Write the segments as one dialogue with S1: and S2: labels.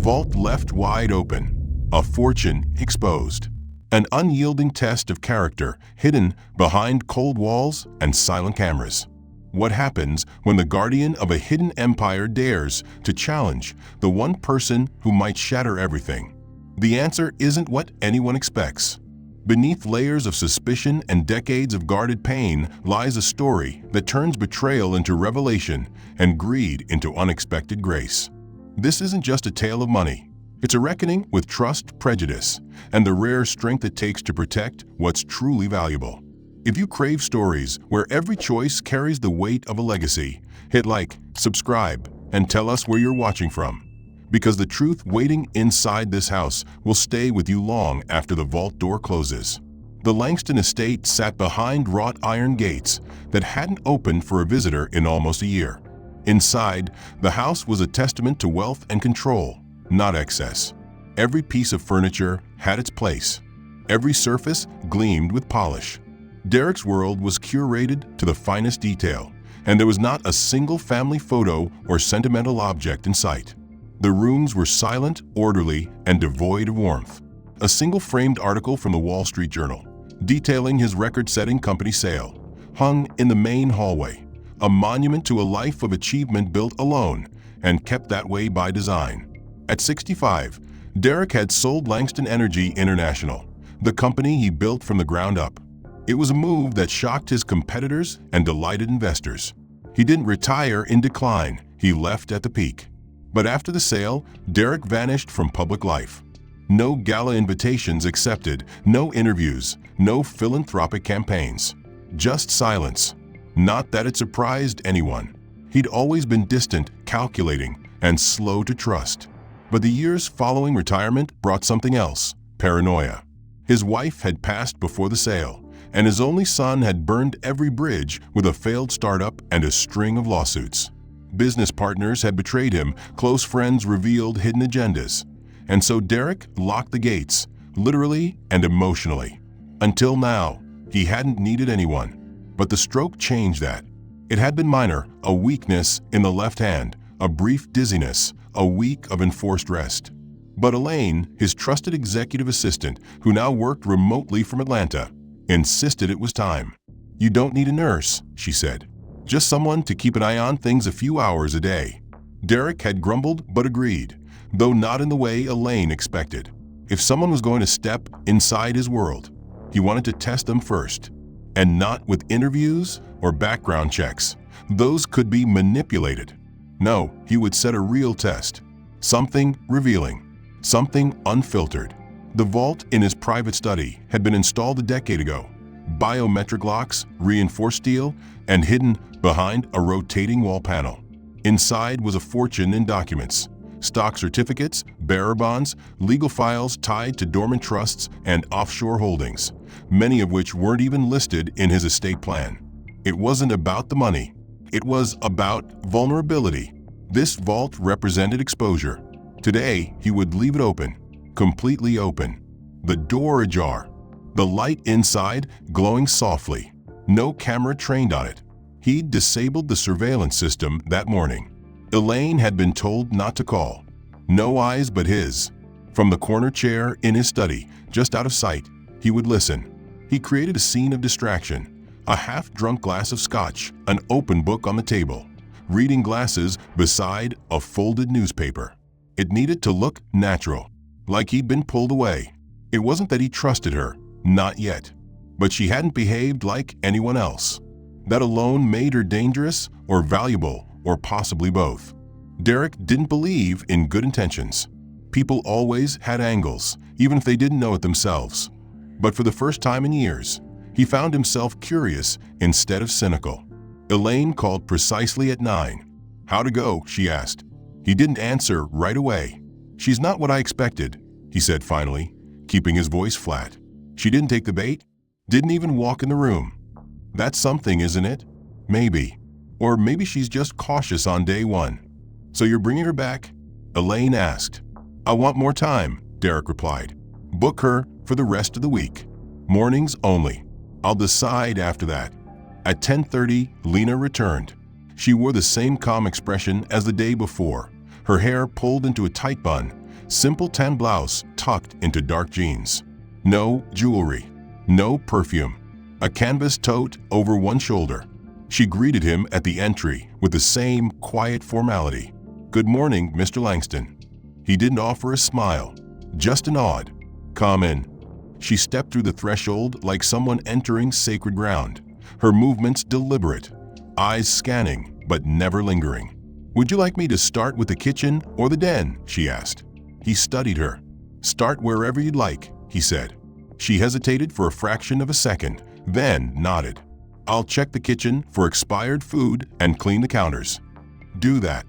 S1: vault left wide open, a fortune exposed, an unyielding test of character hidden behind cold walls and silent cameras. What happens when the guardian of a hidden empire dares to challenge the one person who might shatter everything? The answer isn't what anyone expects. Beneath layers of suspicion and decades of guarded pain lies a story that turns betrayal into revelation and greed into unexpected grace. This isn't just a tale of money. It's a reckoning with trust, prejudice, and the rare strength it takes to protect what's truly valuable. If you crave stories where every choice carries the weight of a legacy, hit like, subscribe, and tell us where you're watching from. Because the truth waiting inside this house will stay with you long after the vault door closes. The Langston estate sat behind wrought iron gates that hadn't opened for a visitor in almost a year. Inside, the house was a testament to wealth and control, not excess. Every piece of furniture had its place. Every surface gleamed with polish. Derek's world was curated to the finest detail, and there was not a single family photo or sentimental object in sight. The rooms were silent, orderly, and devoid of warmth. A single framed article from the Wall Street Journal, detailing his record-setting company sale, hung in the main hallway, a monument to a life of achievement built alone and kept that way by design. At 65, Derek had sold Langston Energy International, the company he built from the ground up. It was a move that shocked his competitors and delighted investors. He didn't retire in decline, he left at the peak. But after the sale, Derek vanished from public life. No gala invitations accepted, no interviews, no philanthropic campaigns. Just silence. Not that it surprised anyone. He'd always been distant, calculating, and slow to trust. But the years following retirement brought something else: paranoia. His wife had passed before the sale, and his only son had burned every bridge with a failed startup and a string of lawsuits. Business partners had betrayed him, close friends revealed hidden agendas. And so Derek locked the gates, literally and emotionally. Until now, he hadn't needed anyone. But the stroke changed that. It had been minor, a weakness in the left hand, a brief dizziness, a week of enforced rest. But Elaine, his trusted executive assistant, who now worked remotely from Atlanta, insisted it was time. "You don't need a nurse," she said. "Just someone to keep an eye on things a few hours a day." Derek had grumbled but agreed, though not in the way Elaine expected. If someone was going to step inside his world, he wanted to test them first. And not with interviews or background checks. Those could be manipulated. No, he would set a real test. Something revealing. Something unfiltered. The vault in his private study had been installed a decade ago. Biometric locks, reinforced steel, and hidden behind a rotating wall panel. Inside was a fortune in documents, stock certificates, bearer bonds, legal files tied to dormant trusts and offshore holdings, many of which weren't even listed in his estate plan. It wasn't about the money. It was about vulnerability. This vault represented exposure. Today, he would leave it open, completely open. The door ajar. The light inside glowing softly. No camera trained on it. He'd disabled the surveillance system that morning. Elaine had been told not to call. No eyes but his. From the corner chair in his study, just out of sight, he would listen. He created a scene of distraction. A half-drunk glass of scotch, an open book on the table, reading glasses beside a folded newspaper. It needed to look natural, like he'd been pulled away. It wasn't that he trusted her, not yet. But she hadn't behaved like anyone else. That alone made her dangerous or valuable, or possibly both. Derek didn't believe in good intentions. People always had angles, even if they didn't know it themselves. But for the first time in years, he found himself curious instead of cynical. Elaine called precisely at 9. "How'd it go?" she asked. He didn't answer right away. "She's not what I expected," he said finally, keeping his voice flat. "She didn't take the bait? Didn't even walk in the room. That's something, isn't it? Maybe. Or maybe she's just cautious on day one." "So you're bringing her back?" Elaine asked. "I want more time," Derek replied. "Book her for the rest of the week. Mornings only. I'll decide after that." At 10:30, Lena returned. She wore the same calm expression as the day before, her hair pulled into a tight bun, Simple tan blouse tucked into dark jeans. No jewelry. No perfume. A canvas tote over one shoulder. She greeted him at the entry with the same quiet formality. "Good morning, Mr. Langston." He didn't offer a smile, just a nod. "Come in." She stepped through the threshold like someone entering sacred ground, her movements deliberate, eyes scanning but never lingering. "Would you like me to start with the kitchen or the den?" she asked. He studied her. "Start wherever you'd like," he said. She hesitated for a fraction of a second, then nodded. "I'll check the kitchen for expired food and clean the counters." "Do that."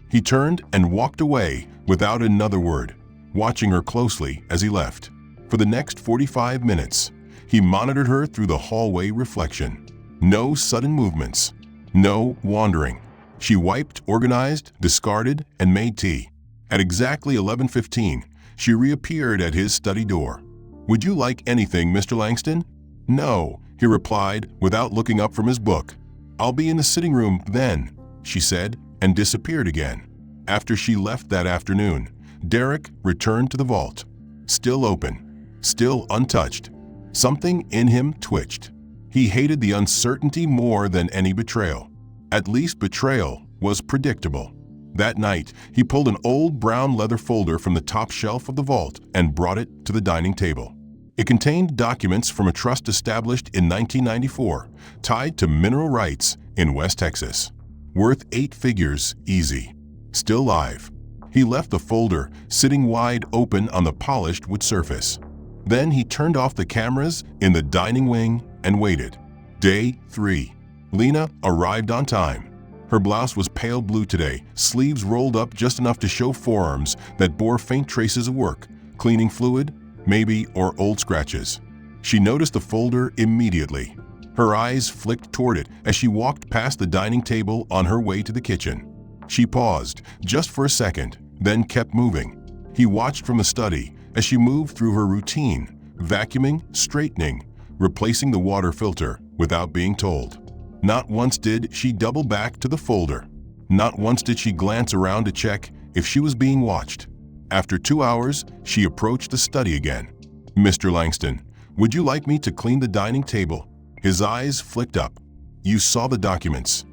S1: He turned and walked away without another word, watching her closely as he left. For the next 45 minutes, he monitored her through the hallway reflection. No sudden movements. No wandering. She wiped, organized, discarded, and made tea. At exactly 11:15, she reappeared at his study door. "Would you like anything, Mr. Langston?" "No," he replied without looking up from his book. "I'll be in the sitting room then," she said, and disappeared again. After she left that afternoon, Derek returned to the vault. Still open. Still untouched. Something in him twitched. He hated the uncertainty more than any betrayal. At least betrayal was predictable. That night, he pulled an old brown leather folder from the top shelf of the vault and brought it to the dining table. It contained documents from a trust established in 1994, tied to mineral rights in West Texas. Worth 8 figures easy. Still live. He left the folder sitting wide open on the polished wood surface. Then he turned off the cameras in the dining wing and waited. Day 3. Lena arrived on time. Her blouse was pale blue today, sleeves rolled up just enough to show forearms that bore faint traces of work, cleaning fluid, maybe, or old scratches. She noticed the folder immediately. Her eyes flicked toward it as she walked past the dining table on her way to the kitchen. She paused, just for a second, then kept moving. He watched from the study as she moved through her routine, vacuuming, straightening, replacing the water filter without being told. Not once did she double back to the folder. Not once did she glance around to check if she was being watched. After 2 hours, she approached the study again. "Mr. Langston, would you like me to clean the dining table?" His eyes flicked up. "You saw the documents."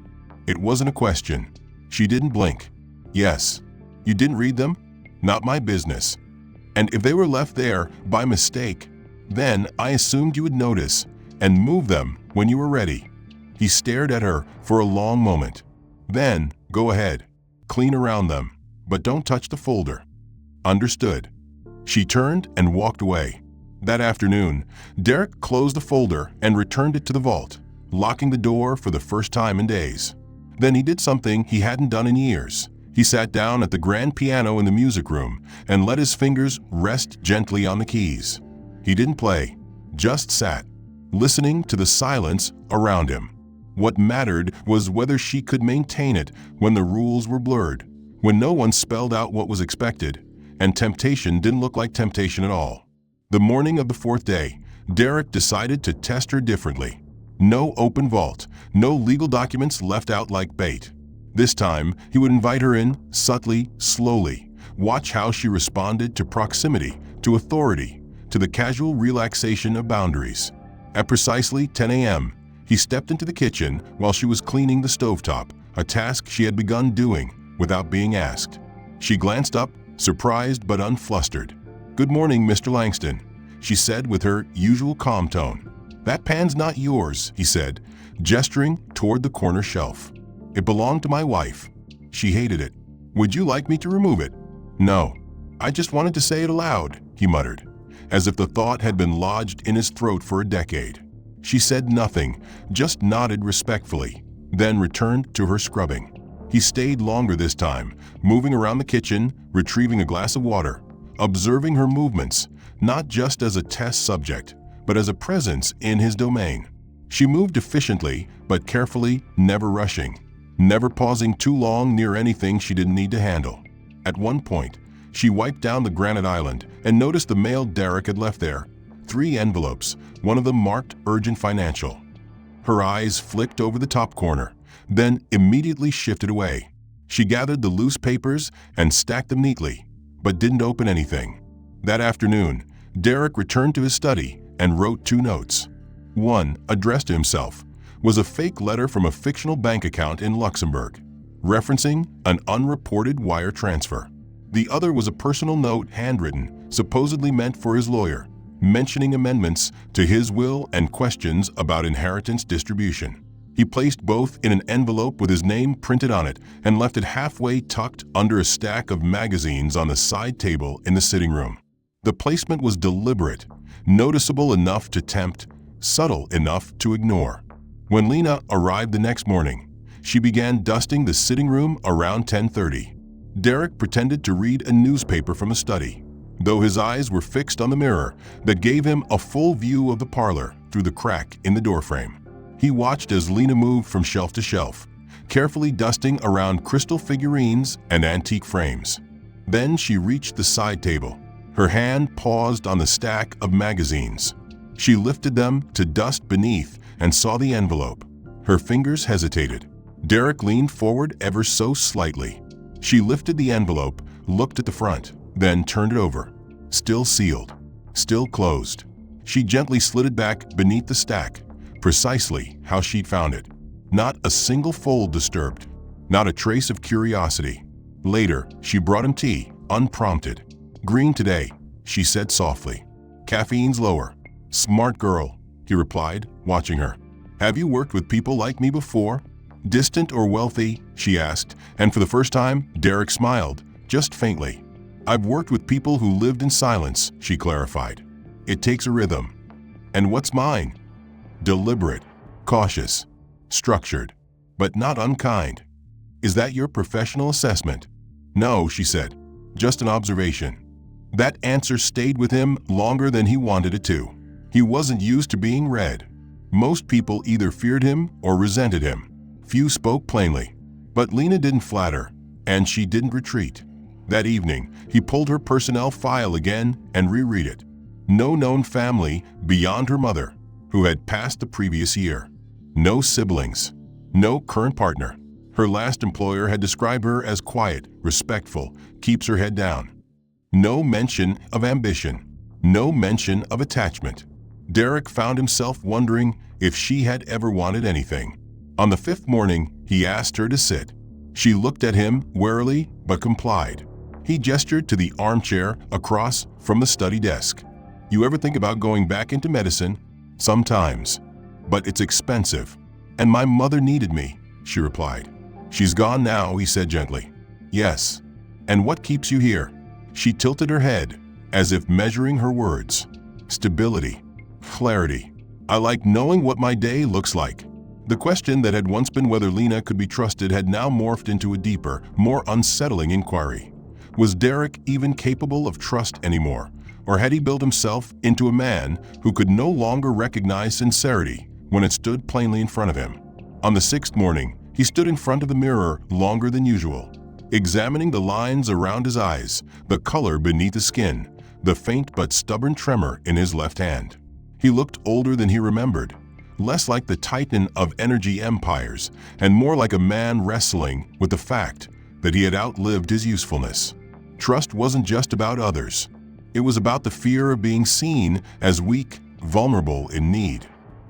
S1: It wasn't a question. She didn't blink. "Yes." "You didn't read them?" "Not my business." "And if they were left there by mistake, then I assumed you would notice and move them when you were ready." He stared at her for a long moment. "Then, go ahead. Clean around them, but don't touch the folder." "Understood." She turned and walked away. That afternoon, Derek closed the folder and returned it to the vault, locking the door for the first time in days. Then he did something he hadn't done in years. He sat down at the grand piano in the music room and let his fingers rest gently on the keys. He didn't play, just sat, listening to the silence around him. What mattered was whether she could maintain it when the rules were blurred, when no one spelled out what was expected, and temptation didn't look like temptation at all. The morning of the 4th day, Derek decided to test her differently. No open vault, no legal documents left out like bait. This time, he would invite her in, subtly, slowly, watch how she responded to proximity, to authority, to the casual relaxation of boundaries. At precisely 10 a.m., he stepped into the kitchen while she was cleaning the stovetop, a task she had begun doing without being asked. She glanced up, surprised but unflustered. "Good morning, Mr. Langston," she said with her usual calm tone. "That pan's not yours," he said, gesturing toward the corner shelf. "It belonged to my wife. She hated it. Would you like me to remove it?" "No. I just wanted to say it aloud," he muttered, as if the thought had been lodged in his throat for a decade. She said nothing, just nodded respectfully, then returned to her scrubbing. He stayed longer this time, moving around the kitchen, retrieving a glass of water, observing her movements, not just as a test subject, but as a presence in his domain. She moved efficiently, but carefully, never rushing, never pausing too long near anything she didn't need to handle. At one point, she wiped down the granite island and noticed the mail Derek had left there. 3 envelopes, one of them marked Urgent Financial. Her eyes flicked over the top corner, then immediately shifted away. She gathered the loose papers and stacked them neatly, but didn't open anything. That afternoon, Derek returned to his study and wrote 2 notes. One, addressed to himself, was a fake letter from a fictional bank account in Luxembourg, referencing an unreported wire transfer. The other was a personal note handwritten, supposedly meant for his lawyer, mentioning amendments to his will and questions about inheritance distribution. He placed both in an envelope with his name printed on it and left it halfway tucked under a stack of magazines on the side table in the sitting room. The placement was deliberate, noticeable enough to tempt, subtle enough to ignore. When Lena arrived the next morning, she began dusting the sitting room around 10:30. Derek pretended to read a newspaper from the study, though his eyes were fixed on the mirror that gave him a full view of the parlor through the crack in the doorframe. He watched as Lena moved from shelf to shelf, carefully dusting around crystal figurines and antique frames. Then she reached the side table. Her hand paused on the stack of magazines. She lifted them to dust beneath and saw the envelope. Her fingers hesitated. Derek leaned forward ever so slightly. She lifted the envelope, looked at the front, then turned it over. Still sealed, still closed. She gently slid it back beneath the stack, precisely how she'd found it. Not a single fold disturbed, not a trace of curiosity. Later, she brought him tea, unprompted. "Green today," she said softly. "Caffeine's lower." "Smart girl," he replied, watching her. "Have you worked with people like me before? Distant or wealthy?" she asked, and for the first time, Derek smiled, just faintly. "I've worked with people who lived in silence," she clarified. "It takes a rhythm." "And what's mine?" "Deliberate, cautious, structured, but not unkind." "Is that your professional assessment?" "No," she said, "just an observation." That answer stayed with him longer than he wanted it to. He wasn't used to being read. Most people either feared him or resented him. Few spoke plainly. But Lena didn't flatter, and she didn't retreat. That evening, he pulled her personnel file again and reread it. No known family beyond her mother, who had passed the previous year. No siblings. No current partner. Her last employer had described her as quiet, respectful, keeps her head down. No mention of ambition. No mention of attachment. Derek found himself wondering if she had ever wanted anything. On the 5th morning, he asked her to sit. She looked at him warily but complied. He gestured to the armchair across from the study desk. "You ever think about going back into medicine?" "Sometimes. But it's expensive. And my mother needed me," she replied. "She's gone now," he said gently. "Yes. And what keeps you here?" She tilted her head, as if measuring her words. "Stability. Clarity. I like knowing what my day looks like." The question that had once been whether Lena could be trusted had now morphed into a deeper, more unsettling inquiry. Was Derek even capable of trust anymore, or had he built himself into a man who could no longer recognize sincerity when it stood plainly in front of him? On the 6th morning, he stood in front of the mirror longer than usual, examining the lines around his eyes, the color beneath the skin, the faint but stubborn tremor in his left hand. He looked older than he remembered, less like the titan of energy empires and more like a man wrestling with the fact that he had outlived his usefulness. Trust wasn't just about others. It was about the fear of being seen as weak, vulnerable in need.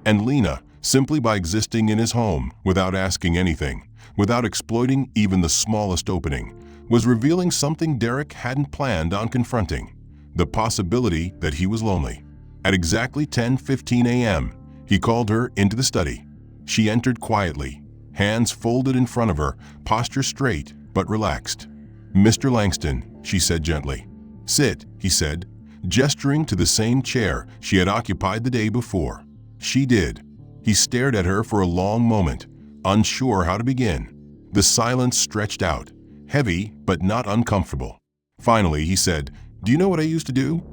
S1: And Lena, simply by existing in his home without asking anything, without exploiting even the smallest opening, was revealing something Derek hadn't planned on confronting: the possibility that he was lonely. At exactly 10:15 a.m., he called her into the study. She entered quietly, hands folded in front of her, posture straight but relaxed. "Mr. Langston," she said gently. "Sit," he said, gesturing to the same chair she had occupied the day before. She did. He stared at her for a long moment, unsure how to begin. The silence stretched out, heavy but not uncomfortable. Finally, he said, "Do you know what I used to do?"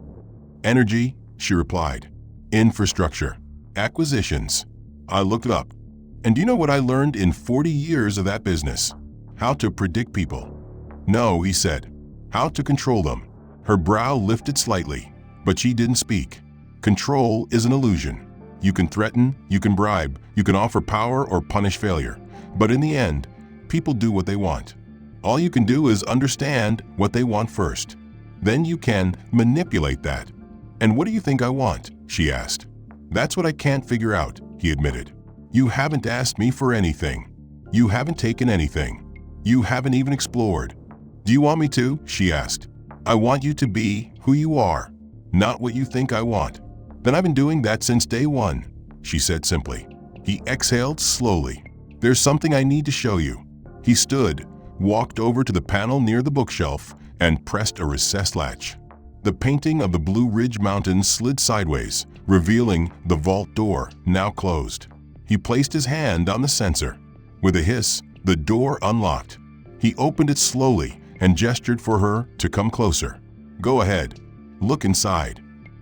S1: "Energy," she replied. "Infrastructure. Acquisitions." I looked it up. "And do you know what I learned in 40 years of that business? How to predict people." "No," he said. "How to control them." Her brow lifted slightly, but she didn't speak. Control is an illusion. You can threaten, you can bribe, you can offer power or punish failure. But in the end, people do what they want. All you can do is understand what they want first. Then you can manipulate that. And what do you think I want? She asked. That's what I can't figure out, he admitted. You haven't asked me for anything. You haven't taken anything. You haven't even explored. Do you want me to? She asked. I want you to be who you are, not what you think I want. Then I've been doing that since day one, she said simply. He exhaled slowly. There's something I need to show you. He stood, walked over to the panel near the bookshelf, and pressed a recessed latch. The painting of the Blue Ridge Mountains slid sideways, revealing the vault door, now closed. He placed his hand on the sensor. With a hiss, the door unlocked. He opened it slowly and gestured for her to come closer. Go ahead. Look inside.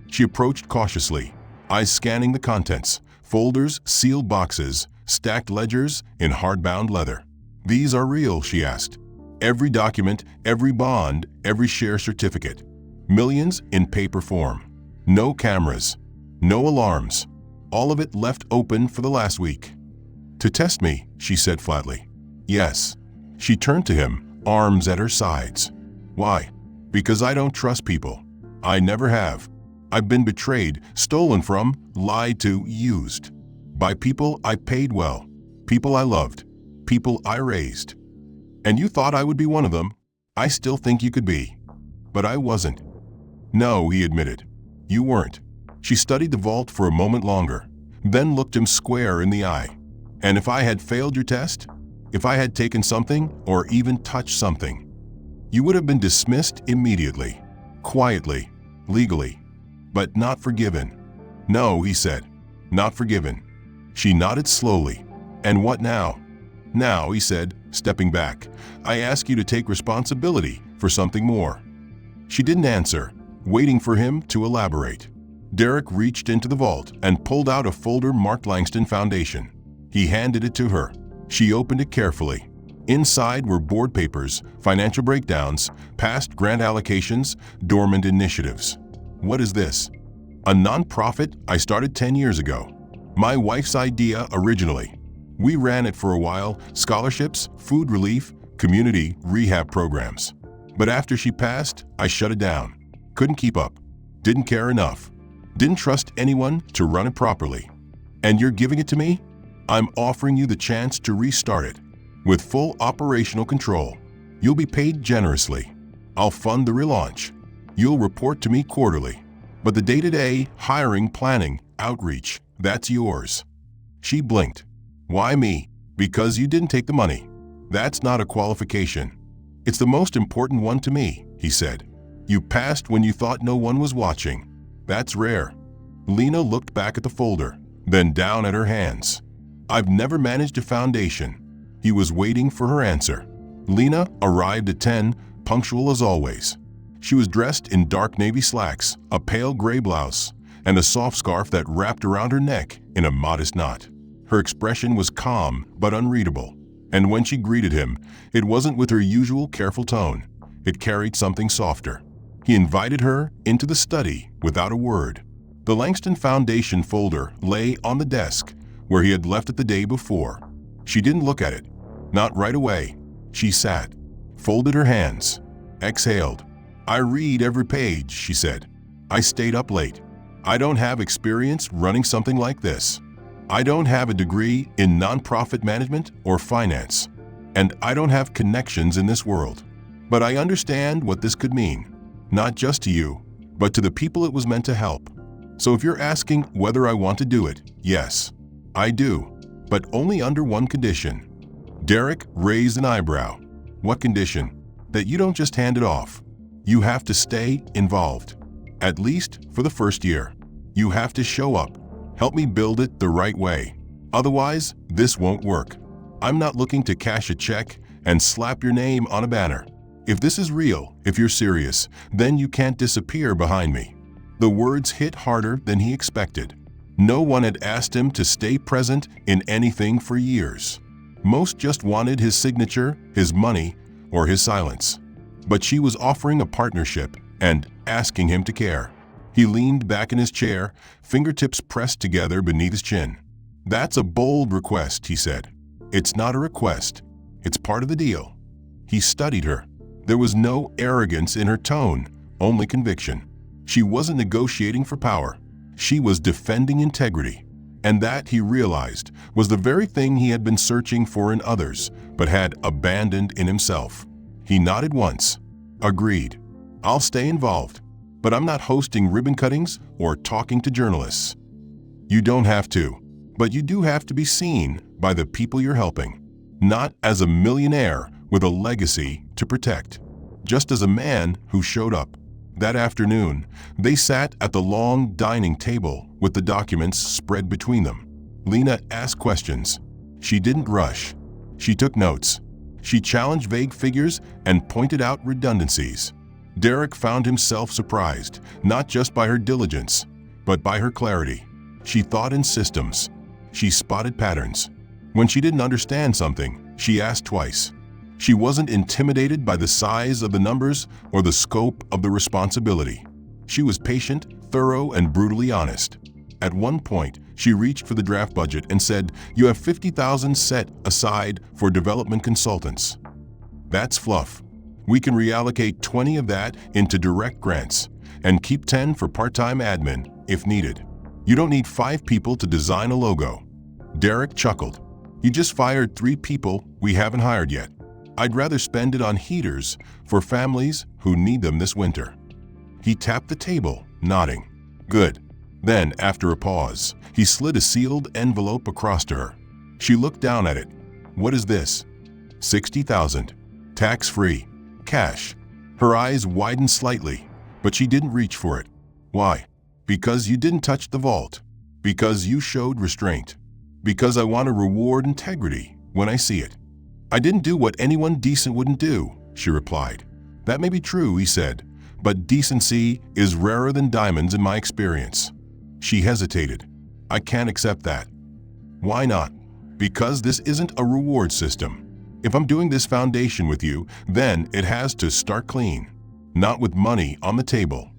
S1: She approached cautiously, eyes scanning the contents, folders, sealed boxes, stacked ledgers in hardbound leather. These are real, she asked. Every document, every bond, every share certificate. Millions in paper form. No cameras. No alarms. All of it left open for the last week. To test me, she said flatly. Yes. She turned to him, arms at her sides. Why? Because I don't trust people. I never have. I've been betrayed, stolen from, lied to, used. By people I paid well, people I loved, people I raised. And you thought I would be one of them. I still think you could be. But I wasn't. No, he admitted. You weren't. She studied the vault for a moment longer, then looked him square in the eye. And if I had failed your test, if I had taken something or even touched something, you would have been dismissed immediately, quietly, legally, but not forgiven. No, he said, not forgiven. She nodded slowly. And what now? Now, he said, stepping back, I ask you to take responsibility for something more. She didn't answer, waiting for him to elaborate. Derek reached into the vault and pulled out a folder marked Langston Foundation. He handed it to her. She opened it carefully. Inside were board papers, financial breakdowns, past grant allocations, dormant initiatives. What is this? A nonprofit I started 10 years ago. My wife's idea originally. We ran it for a while, scholarships, food relief, community rehab programs. But after she passed, I shut it down. Couldn't keep up. Didn't care enough. Didn't trust anyone to run it properly. And you're giving it to me? I'm offering you the chance to restart it. With full operational control. You'll be paid generously. I'll fund the relaunch. You'll report to me quarterly. But the day-to-day, hiring, planning, outreach, that's yours. She blinked. Why me? Because you didn't take the money. That's not a qualification. It's the most important one to me, he said. You passed when you thought no one was watching. That's rare. Lena looked back at the folder, then down at her hands. I've never managed a foundation. He was waiting for her answer. Lena arrived at 10, punctual as always. She was dressed in dark navy slacks, a pale gray blouse, and a soft scarf that wrapped around her neck in a modest knot. Her expression was calm but unreadable, and when she greeted him, it wasn't with her usual careful tone. It carried something softer. He invited her into the study without a word. The Langston Foundation folder lay on the desk where he had left it the day before. She didn't look at it. Not right away. She sat, folded her hands, exhaled. I read every page, she said. I stayed up late. I don't have experience running something like this. I don't have a degree in nonprofit management or finance, and I don't have connections in this world. But I understand what this could mean, not just to you, but to the people it was meant to help. So if you're asking whether I want to do it, yes, I do, but only under one condition. Derek raised an eyebrow. What condition? That you don't just hand it off. You have to stay involved, at least for the first year. You have to show up. Help me build it the right way. Otherwise, this won't work. I'm not looking to cash a check and slap your name on a banner. If this is real, if you're serious, then you can't disappear behind me. The words hit harder than he expected. No one had asked him to stay present in anything for years. Most just wanted his signature, his money, or his silence. But she was offering a partnership and asking him to care. He leaned back in his chair, fingertips pressed together beneath his chin. That's a bold request, he said. It's not a request. It's part of the deal. He studied her. There was no arrogance in her tone, only conviction. She wasn't negotiating for power. She was defending integrity. And that, he realized, was the very thing he had been searching for in others, but had abandoned in himself. He nodded once. Agreed. I'll stay involved, but I'm not hosting ribbon cuttings or talking to journalists. You don't have to, but you do have to be seen by the people you're helping, not as a millionaire with a legacy to protect, just as a man who showed up. That afternoon, they sat at the long dining table with the documents spread between them. Lena asked questions. She didn't rush. She took notes. She challenged vague figures and pointed out redundancies. Derek found himself surprised, not just by her diligence, but by her clarity. She thought in systems. She spotted patterns. When she didn't understand something, she asked twice. She wasn't intimidated by the size of the numbers or the scope of the responsibility. She was patient, thorough, and brutally honest. At one point, she reached for the draft budget and said, "You have $50,000 set aside for development consultants. That's fluff. We can reallocate 20 of that into direct grants and keep 10 for part-time admin if needed. You don't need 5 people to design a logo." Derek chuckled. "You just fired 3 people we haven't hired yet. I'd rather spend it on heaters for families who need them this winter." He tapped the table, nodding. "Good." Then, after a pause, he slid a sealed envelope across to her. She looked down at it. "What is this?" "$60,000. Tax-free. Cash." Her eyes widened slightly, but she didn't reach for it. "Why?" "Because you didn't touch the vault. Because you showed restraint. Because I want to reward integrity when I see it." "I didn't do what anyone decent wouldn't do," she replied. "That may be true," he said, "but decency is rarer than diamonds in my experience." She hesitated. "I can't accept that." "Why not?" "Because this isn't a reward system. If I'm doing this foundation with you, then it has to start clean, not with money on the table."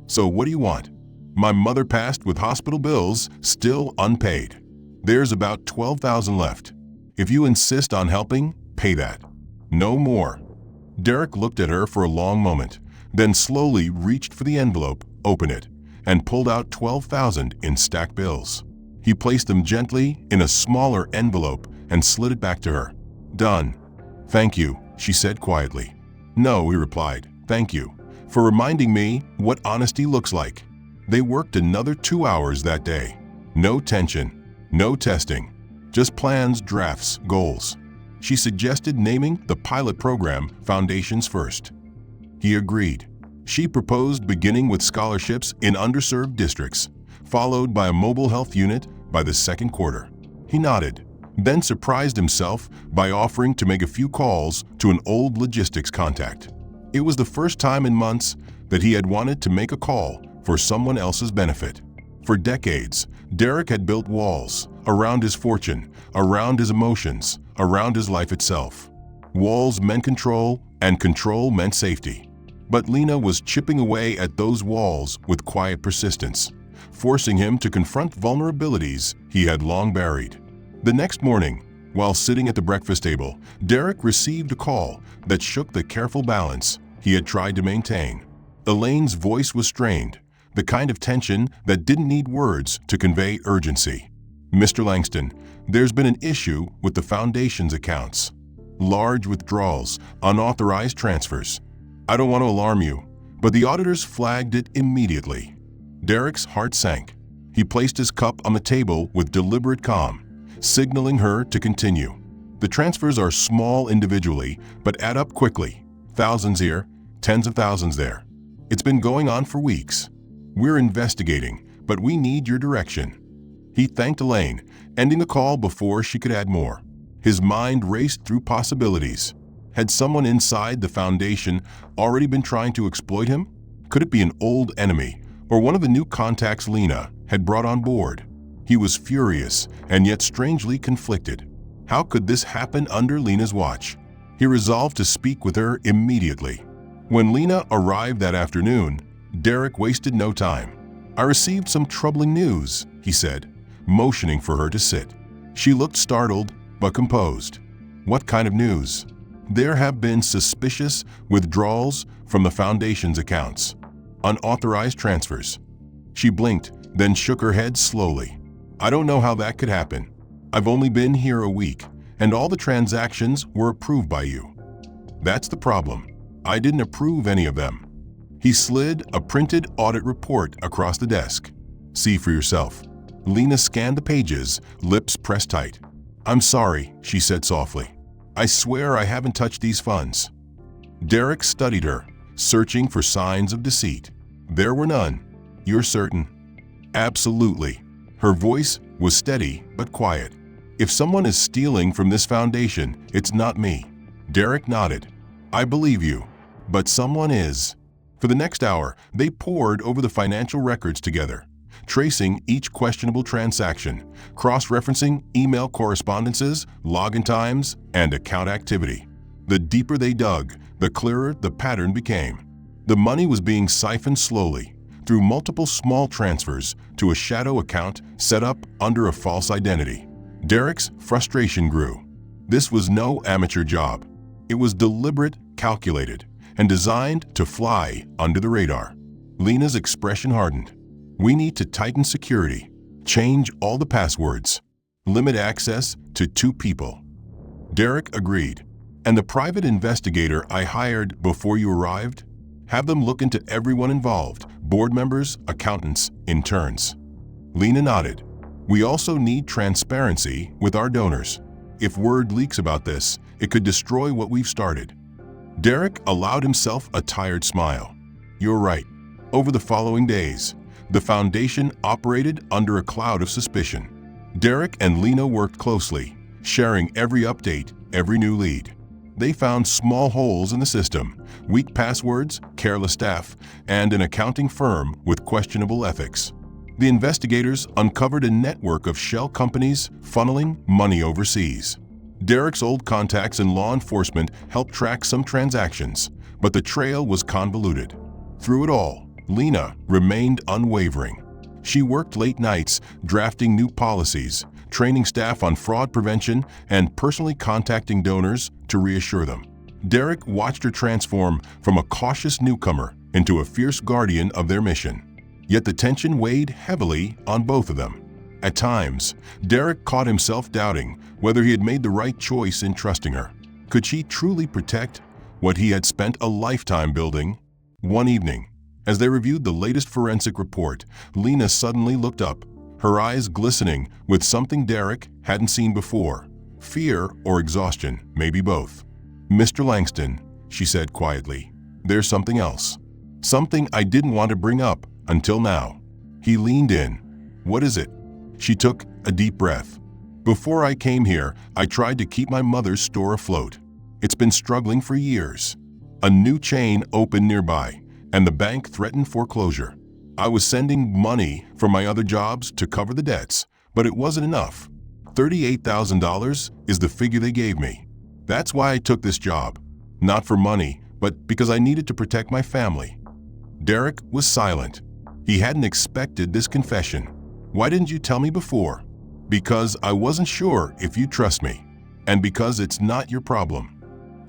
S1: "So what do you want?" "My mother passed with hospital bills still unpaid. There's about $12,000 left. If you insist on helping, pay that. No more." Derek looked at her for a long moment, then slowly reached for the envelope, opened it, and pulled out $12,000 in stacked bills. He placed them gently in a smaller envelope and slid it back to her. "Done." "Thank you," she said quietly. "No," he replied, "thank you for reminding me what honesty looks like." They worked another 2 hours that day. No tension, no testing, just plans, drafts, goals. She suggested naming the pilot program Foundations First. He agreed. She proposed beginning with scholarships in underserved districts, followed by a mobile health unit by the second quarter. He nodded, then surprised himself by offering to make a few calls to an old logistics contact. It was the first time in months that he had wanted to make a call for someone else's benefit. For decades, Derek had built walls around his fortune, around his emotions, around his life itself. Walls meant control, and control meant safety. But Lena was chipping away at those walls with quiet persistence, forcing him to confront vulnerabilities he had long buried. The next morning, while sitting at the breakfast table, Derek received a call that shook the careful balance he had tried to maintain. Elaine's voice was strained, the kind of tension that didn't need words to convey urgency. "Mr. Langston, there's been an issue with the Foundation's accounts. Large withdrawals, unauthorized transfers. I don't want to alarm you, but the auditors flagged it immediately." Derek's heart sank. He placed his cup on the table with deliberate calm, signaling her to continue. "The transfers are small individually, but add up quickly. Thousands here, tens of thousands there. It's been going on for weeks. We're investigating, but we need your direction." He thanked Elaine, ending the call before she could add more. His mind raced through possibilities. Had someone inside the Foundation already been trying to exploit him? Could it be an old enemy, or one of the new contacts Lena had brought on board? He was furious and yet strangely conflicted. How could this happen under Lena's watch? He resolved to speak with her immediately. When Lena arrived that afternoon, Derek wasted no time. "I received some troubling news," he said, motioning for her to sit. She looked startled but composed. "What kind of news?" "There have been suspicious withdrawals from the Foundation's accounts. unauthorized transfers. She blinked, then shook her head slowly. I don't know how that could happen. I've only been here a week, and all the transactions were approved by you. That's the problem. I didn't approve any of them. He slid a printed audit report across the desk. See for yourself. Lena scanned the pages, lips pressed tight. I'm sorry, she said softly. I swear I haven't touched these funds. Derek studied her, searching for signs of deceit. There were none. You're certain? Absolutely. Her voice was steady but quiet. If someone is stealing from this foundation, it's not me. Derek nodded. I believe you, but someone is. For the next hour, they pored over the financial records together, tracing each questionable transaction, cross-referencing email correspondences, login times, and account activity. The deeper they dug, the clearer the pattern became. The money was being siphoned slowly, through multiple small transfers to a shadow account set up under a false identity. Derek's frustration grew. This was no amateur job. It was deliberate, calculated, and designed to fly under the radar. Lena's expression hardened. We need to tighten security, change all the passwords, limit access to 2 people. Derek agreed. And the private investigator I hired before you arrived? Have them look into everyone involved, board members, accountants, interns. Lena nodded. We also need transparency with our donors. If word leaks about this, it could destroy what we've started. Derek allowed himself a tired smile. You're right. Over the following days, the foundation operated under a cloud of suspicion. Derek and Lena worked closely, sharing every update, every new lead. They found small holes in the system, weak passwords, careless staff, and an accounting firm with questionable ethics. The investigators uncovered a network of shell companies funneling money overseas. Derek's old contacts in law enforcement helped track some transactions, but the trail was convoluted. Through it all, Lena remained unwavering. She worked late nights, drafting new policies, training staff on fraud prevention, and personally contacting donors to reassure them. Derek watched her transform from a cautious newcomer into a fierce guardian of their mission. Yet the tension weighed heavily on both of them. At times, Derek caught himself doubting whether he had made the right choice in trusting her. Could she truly protect what he had spent a lifetime building? One evening, as they reviewed the latest forensic report, Lena suddenly looked up, her eyes glistening with something Derek hadn't seen before. Fear or exhaustion, maybe both. Mr. Langston, she said quietly, there's something else. Something I didn't want to bring up until now. He leaned in. What is it? She took a deep breath. Before I came here, I tried to keep my mother's store afloat. It's been struggling for years. A new chain opened nearby, and the bank threatened foreclosure. I was sending money from my other jobs to cover the debts, but it wasn't enough. $38,000 is the figure they gave me. That's why I took this job. Not for money, but because I needed to protect my family. Derek was silent. He hadn't expected this confession. Why didn't you tell me before? Because I wasn't sure if you trust me, and because it's not your problem.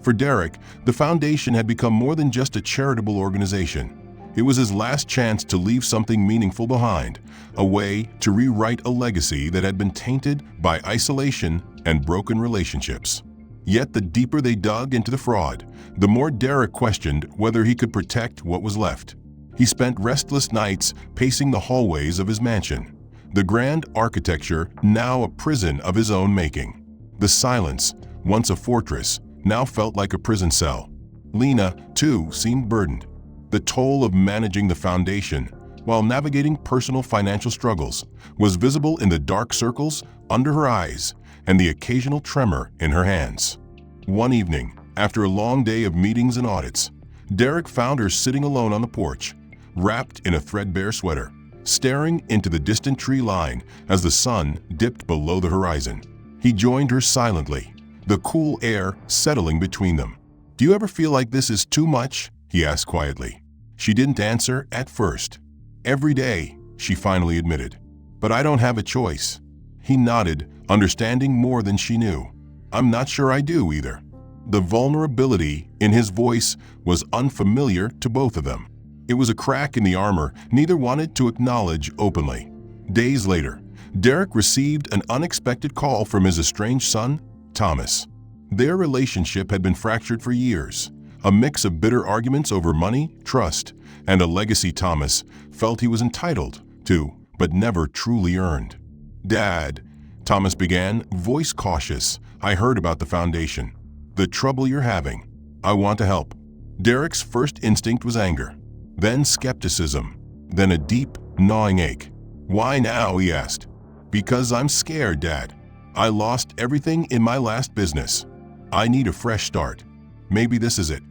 S1: For Derek, the foundation had become more than just a charitable organization. It was his last chance to leave something meaningful behind, a way to rewrite a legacy that had been tainted by isolation and broken relationships. Yet the deeper they dug into the fraud, the more Derek questioned whether he could protect what was left. He spent restless nights pacing the hallways of his mansion, the grand architecture now a prison of his own making. The silence, once a fortress, now felt like a prison cell. Lena, too, seemed burdened. The toll of managing the foundation, while navigating personal financial struggles, was visible in the dark circles under her eyes and the occasional tremor in her hands. One evening, after a long day of meetings and audits, Derek found her sitting alone on the porch, wrapped in a threadbare sweater, staring into the distant tree line as the sun dipped below the horizon. He joined her silently, the cool air settling between them. "Do you ever feel like this is too much?" he asked quietly. She didn't answer at first. "Every day," she finally admitted. "But I don't have a choice." He nodded, understanding more than she knew. "I'm not sure I do either." The vulnerability in his voice was unfamiliar to both of them. It was a crack in the armor neither wanted to acknowledge openly. Days later, Derek received an unexpected call from his estranged son, Thomas. Their relationship had been fractured for years, a mix of bitter arguments over money, trust, and a legacy Thomas felt he was entitled to, but never truly earned. "Dad," Thomas began, voice cautious, "I heard about the foundation. The trouble you're having. I want to help." Derek's first instinct was anger, then skepticism, then a deep, gnawing ache. "Why now?" he asked. "Because I'm scared, Dad. I lost everything in my last business. I need a fresh start. Maybe this is it."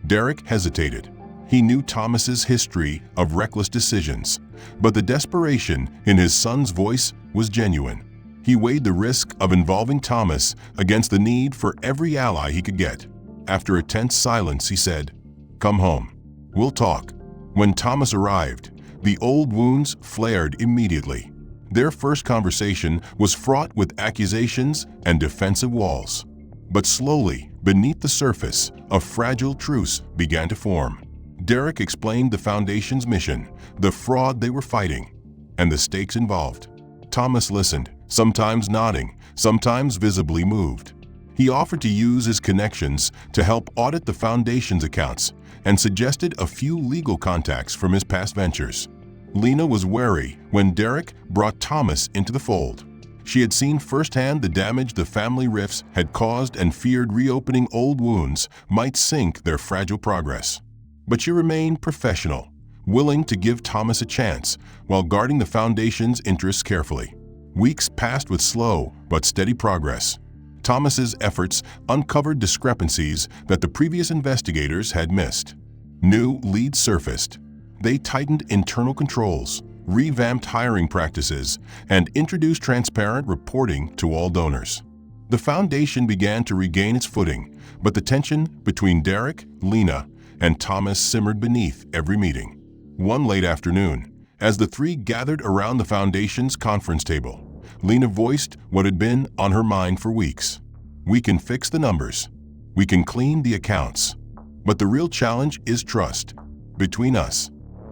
S1: Derek hesitated. He knew Thomas's history of reckless decisions, but the desperation in his son's voice was genuine. He weighed the risk of involving Thomas against the need for every ally he could get. After a tense silence, he said, "Come home. We'll talk." When Thomas arrived, the old wounds flared immediately. Their first conversation was fraught with accusations and defensive walls. But slowly, beneath the surface, a fragile truce began to form. Derek explained the foundation's mission, the fraud they were fighting, and the stakes involved. Thomas listened, sometimes nodding, sometimes visibly moved. He offered to use his connections to help audit the foundation's accounts and suggested a few legal contacts from his past ventures. Lena was wary when Derek brought Thomas into the fold. She had seen firsthand the damage the family rifts had caused and feared reopening old wounds might sink their fragile progress. But she remained professional, willing to give Thomas a chance while guarding the foundation's interests carefully. Weeks passed with slow but steady progress. Thomas's efforts uncovered discrepancies that the previous investigators had missed. New leads surfaced. They tightened internal controls, revamped hiring practices, and introduced transparent reporting to all donors. The foundation began to regain its footing, but the tension between Derek, Lena, and Thomas simmered beneath every meeting. One late afternoon, as the three gathered around the foundation's conference table, Lena voiced what had been on her mind for weeks. "We can fix the numbers. We can clean the accounts. But the real challenge is trust. Between us,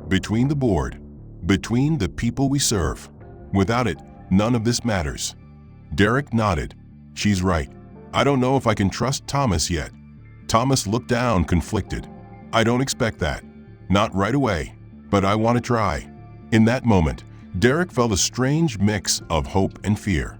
S1: between the board, between the people we serve. Without it, none of this matters." Derek nodded. "She's right. I don't know if I can trust Thomas yet." Thomas looked down, conflicted. "I don't expect that. Not right away. But I want to try." In that moment, Derek felt a strange mix of hope and fear.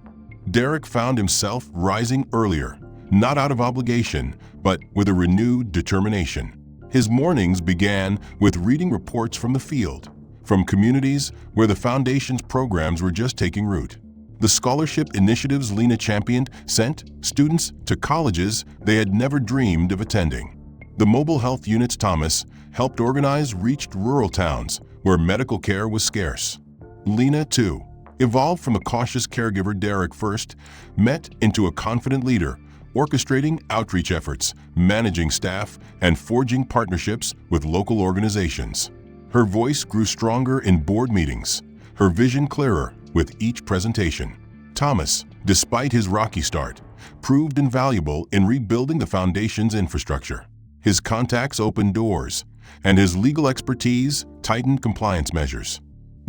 S1: Derek found himself rising earlier, not out of obligation, but with a renewed determination. His mornings began with reading reports from the field, from communities where the foundation's programs were just taking root. The scholarship initiatives Lena championed sent students to colleges they had never dreamed of attending. The mobile health units Thomas helped organize reached rural towns where medical care was scarce. Lena, too, evolved from a cautious caregiver Derek first met into a confident leader, orchestrating outreach efforts, managing staff, and forging partnerships with local organizations. Her voice grew stronger in board meetings, her vision clearer with each presentation. Thomas, despite his rocky start, proved invaluable in rebuilding the foundation's infrastructure. His contacts opened doors, and his legal expertise tightened compliance measures.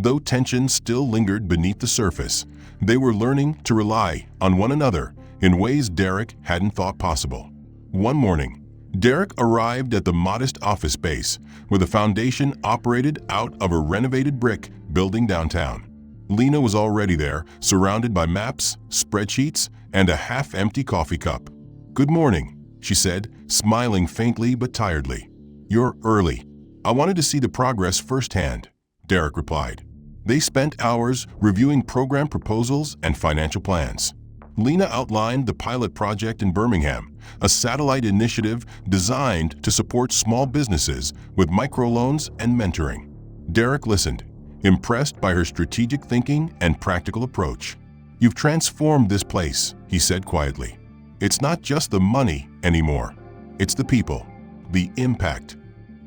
S1: Though tensions still lingered beneath the surface, they were learning to rely on one another in ways Derek hadn't thought possible. One morning, Derek arrived at the modest office space where the foundation operated out of a renovated brick building downtown. Lena was already there, surrounded by maps, spreadsheets, and a half-empty coffee cup. "Good morning," she said, smiling faintly but tiredly. "You're early. I wanted to see the progress firsthand," Derek replied. They spent hours reviewing program proposals and financial plans. Lena outlined the pilot project in Birmingham, a satellite initiative designed to support small businesses with microloans and mentoring. Derek listened, impressed by her strategic thinking and practical approach. "You've transformed this place," he said quietly. "It's not just the money anymore. It's the people, the impact."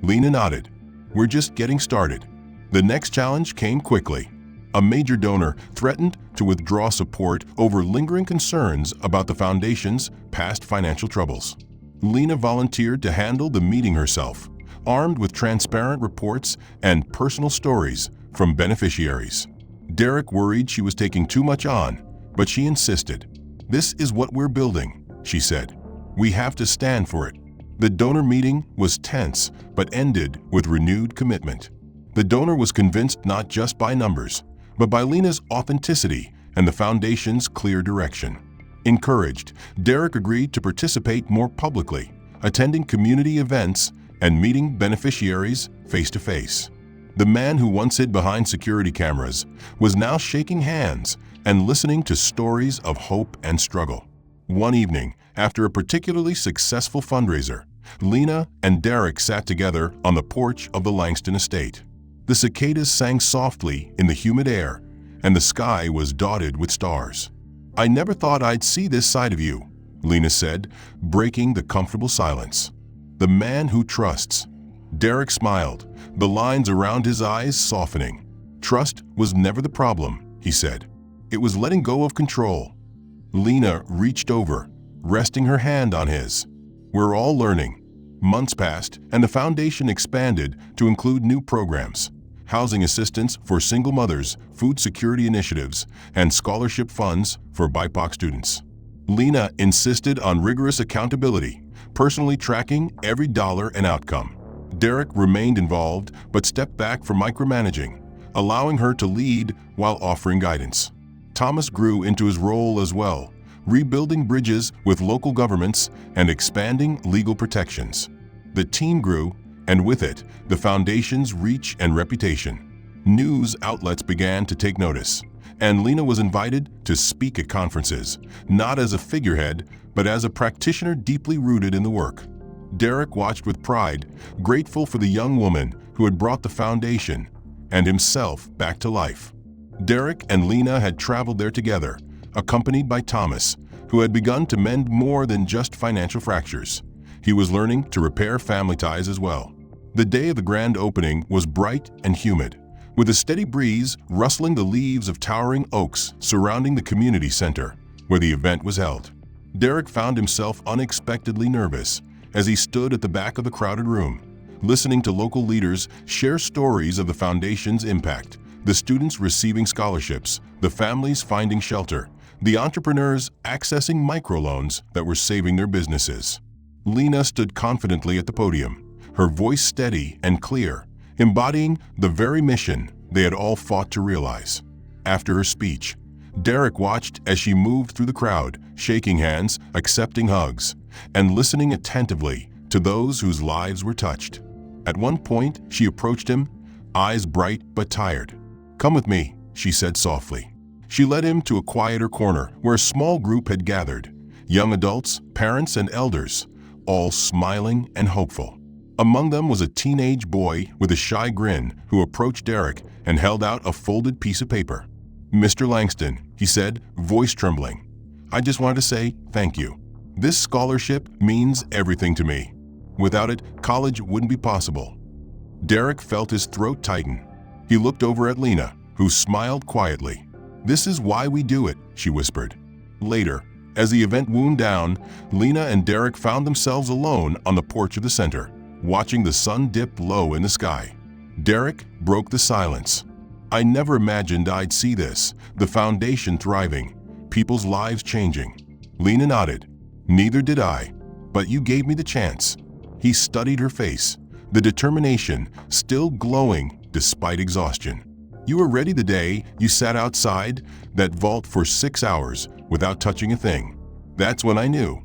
S1: Lena nodded. "We're just getting started." The next challenge came quickly. A major donor threatened to withdraw support over lingering concerns about the foundation's past financial troubles. Lena volunteered to handle the meeting herself, armed with transparent reports and personal stories from beneficiaries. Derek worried she was taking too much on, but she insisted. "This is what we're building," she said. "We have to stand for it." The donor meeting was tense, but ended with renewed commitment. The donor was convinced not just by numbers, but by Lena's authenticity and the foundation's clear direction. Encouraged, Derek agreed to participate more publicly, attending community events and meeting beneficiaries face-to-face. The man who once hid behind security cameras was now shaking hands and listening to stories of hope and struggle. One evening, after a particularly successful fundraiser, Lena and Derek sat together on the porch of the Langston estate. The cicadas sang softly in the humid air, and the sky was dotted with stars. "I never thought I'd see this side of you," Lena said, breaking the comfortable silence. "The man who trusts." Derek smiled, the lines around his eyes softening. "Trust was never the problem," he said. "It was letting go of control." Lena reached over, resting her hand on his. "We're all learning." Months passed, and the foundation expanded to include new programs: housing assistance for single mothers, food security initiatives, and scholarship funds for BIPOC students. Lena insisted on rigorous accountability, personally tracking every dollar and outcome. Derek remained involved but stepped back from micromanaging, allowing her to lead while offering guidance. Thomas grew into his role as well, rebuilding bridges with local governments and expanding legal protections. The team grew, and with it, the foundation's reach and reputation. News outlets began to take notice, and Lena was invited to speak at conferences, not as a figurehead, but as a practitioner deeply rooted in the work. Derek watched with pride, grateful for the young woman who had brought the foundation and himself back to life. Derek and Lena had traveled there together, accompanied by Thomas, who had begun to mend more than just financial fractures. He was learning to repair family ties as well. The day of the grand opening was bright and humid, with a steady breeze rustling the leaves of towering oaks surrounding the community center where the event was held. Derek found himself unexpectedly nervous as he stood at the back of the crowded room, listening to local leaders share stories of the foundation's impact: the students receiving scholarships, the families finding shelter, the entrepreneurs accessing microloans that were saving their businesses. Lena stood confidently at the podium, her voice steady and clear, embodying the very mission they had all fought to realize. After her speech, Derek watched as she moved through the crowd, shaking hands, accepting hugs, and listening attentively to those whose lives were touched. At one point, she approached him, eyes bright but tired. "Come with me," she said softly. She led him to a quieter corner where a small group had gathered: young adults, parents, and elders, all smiling and hopeful. Among them was a teenage boy with a shy grin who approached Derek and held out a folded piece of paper. "Mr. Langston," he said, voice trembling, "I just wanted to say thank you. This scholarship means everything to me. Without it, college wouldn't be possible." Derek felt his throat tighten. He looked over at Lena, who smiled quietly. "This is why we do it," she whispered. Later, as the event wound down, Lena and Derek found themselves alone on the porch of the center, watching the sun dip low in the sky. Derek broke the silence. "I never imagined I'd see this, the foundation thriving, people's lives changing." Lena nodded. "Neither did I, but you gave me the chance." He studied her face, the determination still glowing despite exhaustion. "You were ready the day you sat outside that vault for 6 hours without touching a thing. That's when I knew."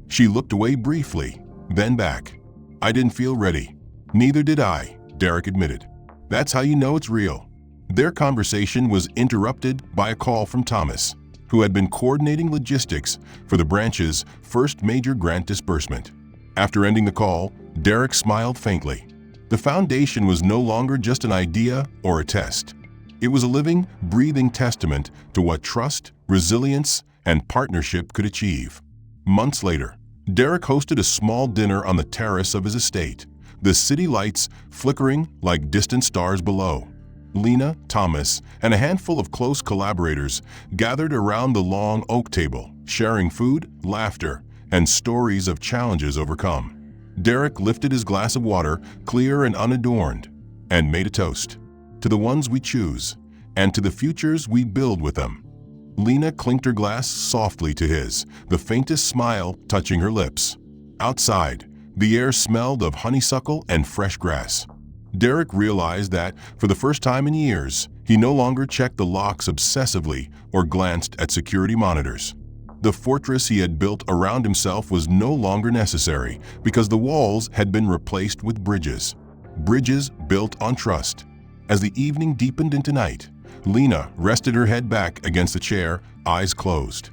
S1: She looked away briefly, then back. "I didn't feel ready." "Neither did I," Derek admitted. "That's how you know it's real." Their conversation was interrupted by a call from Thomas, who had been coordinating logistics for the branch's first major grant disbursement. After ending the call, Derek smiled faintly. The foundation was no longer just an idea or a test. It was a living, breathing testament to what trust, resilience, and partnership could achieve. Months later, Derek hosted a small dinner on the terrace of his estate, the city lights flickering like distant stars below. Lena, Thomas, and a handful of close collaborators gathered around the long oak table, sharing food, laughter, and stories of challenges overcome. Derek lifted his glass of water, clear and unadorned, and made a toast. To the ones we choose, and to the futures we build with them. Lena clinked her glass softly to his, the faintest smile touching her lips. Outside, the air smelled of honeysuckle and fresh grass. Derek realized that, for the first time in years, he no longer checked the locks obsessively or glanced at security monitors. The fortress he had built around himself was no longer necessary because the walls had been replaced with bridges. Bridges built on trust. As the evening deepened into night, Lena rested her head back against the chair, eyes closed.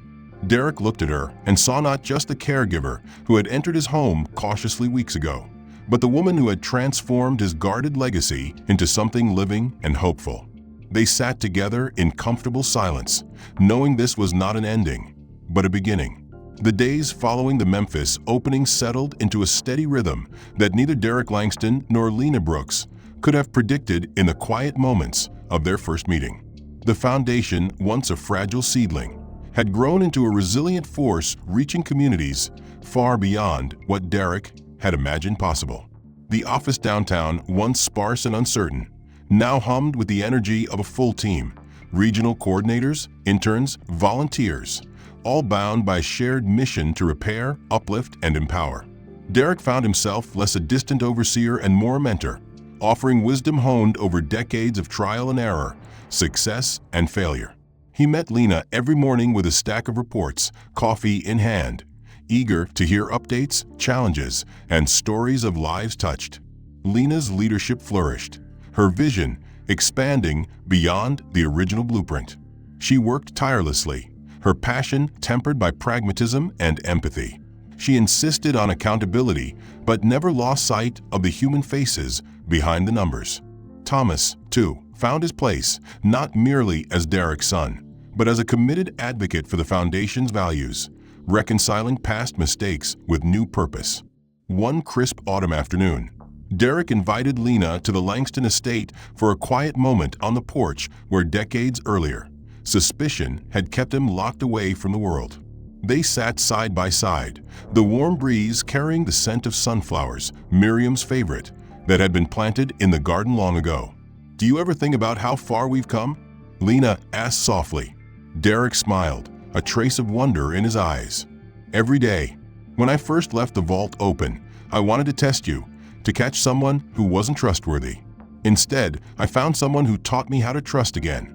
S1: Derek looked at her and saw not just the caregiver who had entered his home cautiously weeks ago, but the woman who had transformed his guarded legacy into something living and hopeful. They sat together in comfortable silence, knowing this was not an ending, but a beginning. The days following the Memphis opening settled into a steady rhythm that neither Derek Langston nor Lena Brooks could have predicted in the quiet moments of their first meeting. The foundation, once a fragile seedling, had grown into a resilient force reaching communities far beyond what Derek had imagined possible. The office downtown, once sparse and uncertain, now hummed with the energy of a full team: regional coordinators, interns, volunteers, all bound by a shared mission to repair, uplift, and empower. Derek found himself less a distant overseer and more a mentor, offering wisdom honed over decades of trial and error, success and failure. He met Lena every morning with a stack of reports, coffee in hand, eager to hear updates, challenges, and stories of lives touched. Lena's leadership flourished, her vision expanding beyond the original blueprint. She worked tirelessly, her passion tempered by pragmatism and empathy. She insisted on accountability, but never lost sight of the human faces behind the numbers. Thomas, too, found his place, not merely as Derek's son, but as a committed advocate for the foundation's values, reconciling past mistakes with new purpose. One crisp autumn afternoon, Derek invited Lena to the Langston estate for a quiet moment on the porch where decades earlier, suspicion had kept him locked away from the world. They sat side by side, the warm breeze carrying the scent of sunflowers, Miriam's favorite, that had been planted in the garden long ago. "Do you ever think about how far we've come?" Lena asked softly. Derek smiled, a trace of wonder in his eyes. "Every day. When I first left the vault open, I wanted to test you, to catch someone who wasn't trustworthy. Instead, I found someone who taught me how to trust again."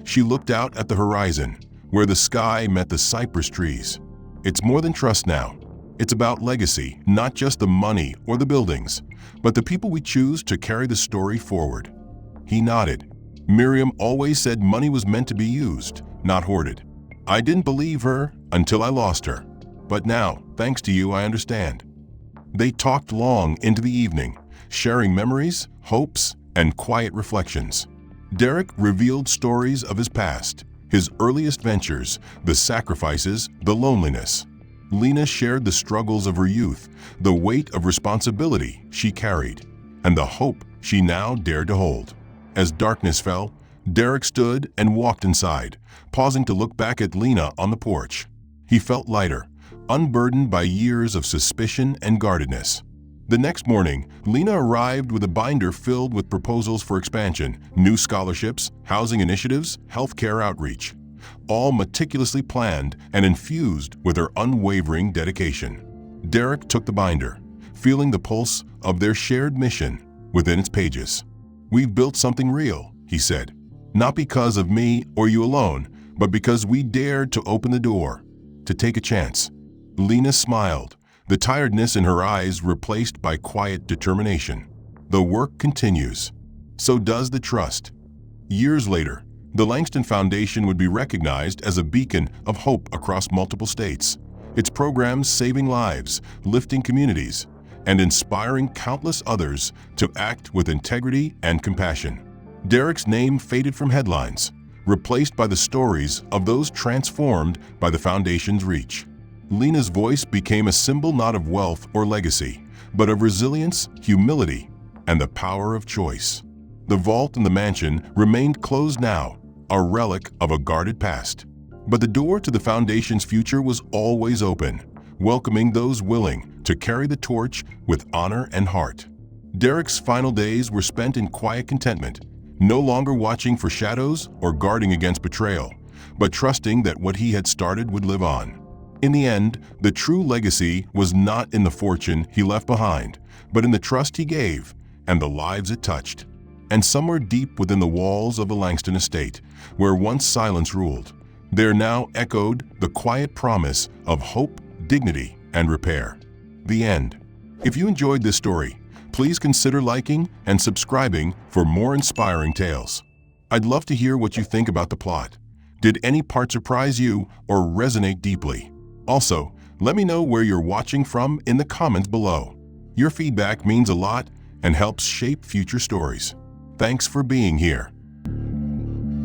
S1: She looked out at the horizon, where the sky met the cypress trees. "It's more than trust now. It's about legacy, not just the money or the buildings, but the people we choose to carry the story forward." He nodded. "Miriam always said money was meant to be used, not hoarded. I didn't believe her until I lost her. But now, thanks to you, I understand." They talked long into the evening, sharing memories, hopes, and quiet reflections. Derek revealed stories of his past, his earliest ventures, the sacrifices, the loneliness. Lena shared the struggles of her youth, the weight of responsibility she carried, and the hope she now dared to hold. As darkness fell, Derek stood and walked inside, pausing to look back at Lena on the porch. He felt lighter, unburdened by years of suspicion and guardedness. The next morning, Lena arrived with a binder filled with proposals for expansion, new scholarships, housing initiatives, healthcare outreach, all meticulously planned and infused with her unwavering dedication. Derek took the binder, feeling the pulse of their shared mission within its pages. "We've built something real," he said, "not because of me or you alone, but because we dared to open the door, to take a chance." Lena smiled, the tiredness in her eyes replaced by quiet determination. The work continues. So does the trust. Years later, the Langston Foundation would be recognized as a beacon of hope across multiple states, its programs saving lives, lifting communities, and inspiring countless others to act with integrity and compassion. Derek's name faded from headlines, replaced by the stories of those transformed by the Foundation's reach. Lena's voice became a symbol not of wealth or legacy, but of resilience, humility, and the power of choice. The vault in the mansion remained closed now, a relic of a guarded past. But the door to the Foundation's future was always open, welcoming those willing to carry the torch with honor and heart. Derek's final days were spent in quiet contentment, no longer watching for shadows or guarding against betrayal, but trusting that what he had started would live on. In the end, the true legacy was not in the fortune he left behind, but in the trust he gave and the lives it touched. And somewhere deep within the walls of the Langston estate, where once silence ruled, there now echoed the quiet promise of hope, dignity, and repair. The end. If you enjoyed this story, please consider liking and subscribing for more inspiring tales. I'd love to hear what you think about the plot. Did any part surprise you or resonate deeply? Also, let me know where you're watching from in the comments below. Your feedback means a lot and helps shape future stories. Thanks for being here.